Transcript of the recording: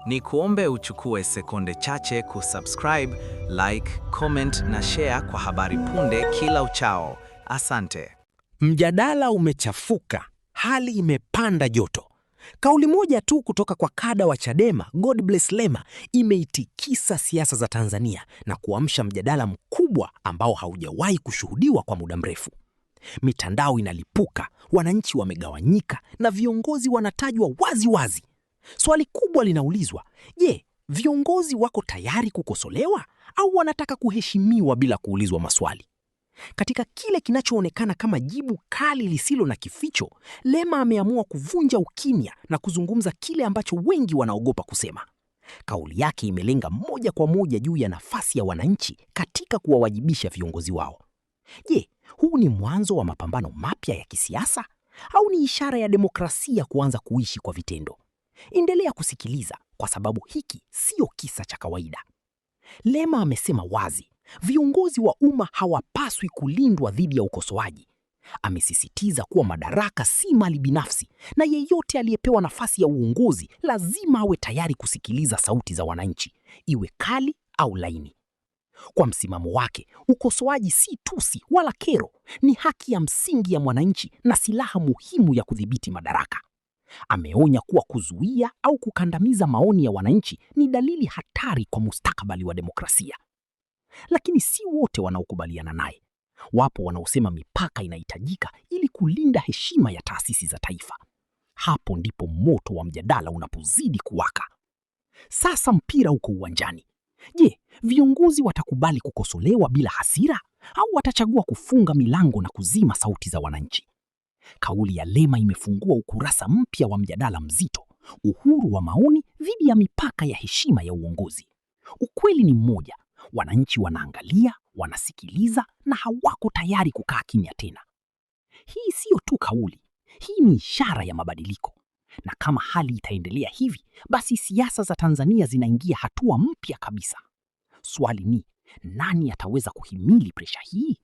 Ni kuombe uchukue sekunde chache kusubscribe, like, comment na share kwa habari punde kila uchao. Asante. Mjadala umechafuka, hali imepanda joto. Kauli moja tu kutoka kwa kada wa Chadema, Godbless Lema, imeitikisa siasa za Tanzania na kuamsha mjadala mkubwa ambao haujawahi kushuhudiwa kwa muda mrefu. Mitandao inalipuka, wananchi wamegawanyika na viongozi wanatajwa wazi wazi. Swali kubwa linaulizwa, je, viongozi wako tayari kukosolewa au wanataka kuheshimiwa bila kuulizwa maswali? Katika kile kinachoonekana kama jibu kali lisilo na kificho, Lema ameamua kuvunja ukimya na kuzungumza kile ambacho wengi wanaogopa kusema. Kauli yake imelenga moja kwa moja juu ya nafasi ya wananchi katika kuwawajibisha viongozi wao. Je, huu ni mwanzo wa mapambano mapya ya kisiasa au ni ishara ya demokrasia kuanza kuishi kwa vitendo? Endelea kusikiliza kwa sababu hiki sio kisa cha kawaida. Lema amesema wazi, viongozi wa umma hawapaswi kulindwa dhidi ya ukosoaji. Amesisitiza kuwa madaraka si mali binafsi na yeyote aliyepewa nafasi ya uongozi lazima awe tayari kusikiliza sauti za wananchi, iwe kali au laini. Kwa msimamo wake, ukosoaji si tusi wala kero, ni haki ya msingi ya mwananchi na silaha muhimu ya kudhibiti madaraka. Ameonya kuwa kuzuia au kukandamiza maoni ya wananchi ni dalili hatari kwa mustakabali wa demokrasia. Lakini si wote wanaokubaliana naye. Wapo wanaosema mipaka inahitajika ili kulinda heshima ya taasisi za taifa. Hapo ndipo moto wa mjadala unapozidi kuwaka. Sasa mpira uko uwanjani. Je, viongozi watakubali kukosolewa bila hasira au watachagua kufunga milango na kuzima sauti za wananchi? Kauli ya Lema imefungua ukurasa mpya wa mjadala mzito, uhuru wa maoni dhidi ya mipaka ya heshima ya uongozi. Ukweli ni mmoja, wananchi wanaangalia, wanasikiliza na hawako tayari kukaa kimya tena. Hii sio tu kauli, hii ni ishara ya mabadiliko. Na kama hali itaendelea hivi, basi siasa za Tanzania zinaingia hatua mpya kabisa. Swali ni, nani ataweza kuhimili presha hii?